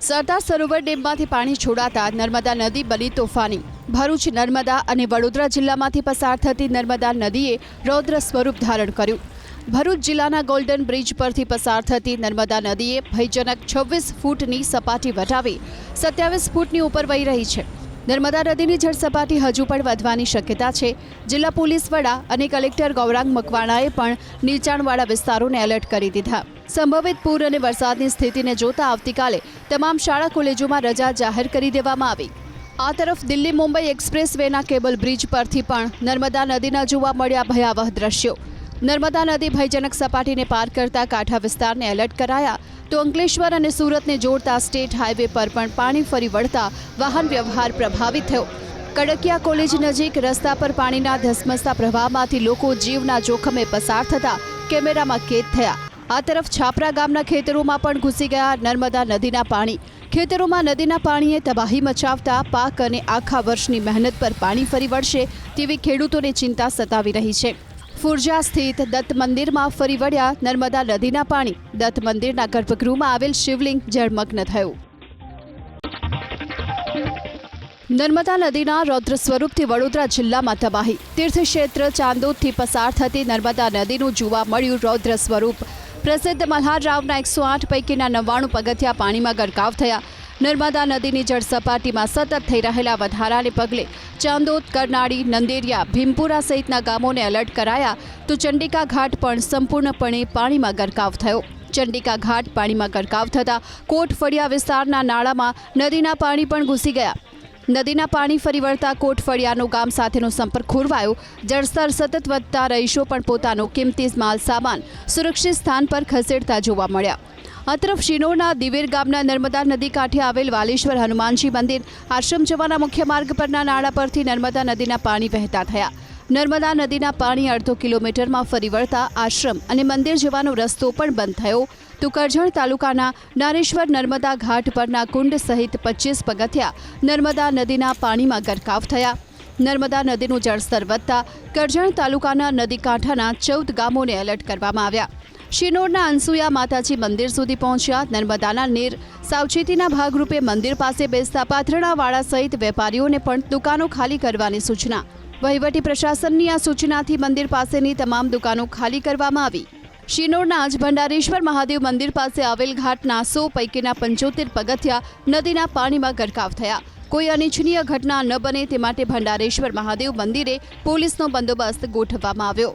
સરદાર સરોવર ડેમમાંથી પાણી છોડાતા નર્મદા નદી બની તોફાની। ભરૂચ, નર્મદા અને વડોદરા જિલ્લામાંથી પસાર થતી નર્મદા નદીએ રૌદ્ર સ્વરૂપ ધારણ કર્યું। ભરૂચ જિલ્લાના ગોલ્ડન બ્રિજ પરથી પસાર થતી નર્મદા નદીએ ભયજનક 26 ફૂટની સપાટી વટાવી 27 ફૂટની ઉપર વહી રહી છે। નર્મદા નદીની જળસપાટી હજુ પણ વધવાની શક્યતા છે। જિલ્લા પોલીસ વડા અને કલેક્ટર ગૌરાંગ મકવાણાએ પણ નીચાણવાળા વિસ્તારોને એલર્ટ કરી દીધા। સંભવિત પૂર અને વરસાદની સ્થિતિને જોતા આવતીકાલે તમામ શાળા કોલેજોમાં રજા જાહેર કરી દેવામાં આવી। આ તરફ દિલ્હી મુંબઈ એક્સપ્રેસ વેના કેબલ બ્રિજ પરથી પણ નર્મદા નદીના જોવા મળ્યા ભયાવહ દ્રશ્યો। નર્મદા નદી ભયજનક સપાટીને પાર કરતા કાંઠા વિસ્તારને એલર્ટ કરાયા તો અંકલેશ્વર અને સુરતને જોડતા સ્ટેટ હાઈવે પર પણ પાણી ફરી વળતા વાહન વ્યવહાર પ્રભાવિત થયો। કડકિયા કોલેજ નજીક રસ્તા પર પાણીના ધસમસતા પ્રવાહમાંથી લોકો જીવના જોખમે પસાર થતા કેમેરામાં કેદ થયા। આ તરફ છાપરા ગામના ખેતરોમાં પણ ઘૂસી ગયા નર્મદા નદીના પાણી। ખેતરોમાં નદીના પાણીએ તબાહી મચાવતા પાક અને આખા વર્ષની મહેનત પર પાણી ફરી વળશે તેવી ખેડૂતોને ચિંતા સતાવી રહી છે। ફુરજા સ્થિત દત્ત મંદિરમાં ફરી વળ્યા નર્મદા નદીના પાણી। દત્ત મંદિરના ગર્ભગૃહમાં આવેલ શિવલિંગ જળમગ્ન થયું। નર્મદા નદીના રૌદ્ર સ્વરૂપથી વડોદરા જિલ્લામાં તબાહી। તીર્થક્ષેત્ર ચાંદોદથી પસાર થતી નર્મદા નદીનું જોવા મળ્યું રૌદ્ર સ્વરૂપ। પ્રસિદ્ધ મલ્હારરાવના 108 પૈકીના 99 પગથિયા પાણીમાં ગરકાવ થયા। નર્મદા નદીની જળસપાટીમાં સતત થઈ રહેલા વધારાને પગલે ચાંદોદ, કરનાળી, નંદેરિયા, ભીમપુરા સહિતના ગામોને એલર્ટ કરાયા તો ચંડિકા ઘાટ પણ સંપૂર્ણપણે પાણીમાં ગરકાવ થયો। ચંડિકા ઘાટ પાણીમાં ગરકાવ થતાં કોટફળિયા વિસ્તારના નાળામાં નદીના પાણી પણ ઘૂસી ગયા। નદીના પાણી ફરી વળતા કોટફળિયાનો ગામ સાથેનો સંપર્ક ખોરવાયો। જળસ્તર સતત વધતા રહીશો પણ પોતાનો કિંમતી માલ સામાન સુરક્ષિત સ્થાન પર ખસેડતા જોવા મળ્યા। આ તરફ શિનોરના દિવેર ગામના નર્મદા નદી કાંઠે આવેલ વાલેશ્વર હનુમાનજી મંદિર આશ્રમ જવાના મુખ્ય માર્ગ પરના નાળા પરથી નર્મદા નદીના પાણી વહેતા થયા। નર્મદા નદીના પાણી અડધો કિલોમીટરમાં ફરી વળતા આશ્રમ અને મંદિર જવાનો રસ્તો પણ બંધ થયો તો કરજણ તાલુકાના નારેશ્વર નર્મદા ઘાટ પરના કુંડ સહિત 25 પગથિયા નર્મદા નદીના પાણીમાં ગરકાવ થયા। નર્મદા નદીનું જળસ્તર વધતા કરજણ તાલુકાના નદી કાંઠાના 14 ગામોને એલર્ટ કરવામાં આવ્યા। શિનોરના અનસુયા માતાજી મંદિર સુધી પહોંચ્યા। નર્મદાના નીર સાવચેતીના ભાગરૂપે મંદિર પાસે બેસતા પાથરણાવાળા સહિત વેપારીઓને પણ દુકાનો ખાલી કરવાની સૂચના। વહીવટી પ્રશાસનની આ સૂચનાથી મંદિર પાસેની તમામ દુકાનો ખાલી કરવામાં આવી। શિનોરના જ ભંડારેશ્વર મહાદેવ મંદિર પાસે આવેલ ઘાટના 100 પૈકીના 75 પગથિયા નદીના પાણીમાં ગરકાવ થયા। કોઈ અનિચ્છનીય ઘટના ન બને તે માટે ભંડારેશ્વર મહાદેવ મંદિરે પોલીસનો બંદોબસ્ત ગોઠવવામાં આવ્યો।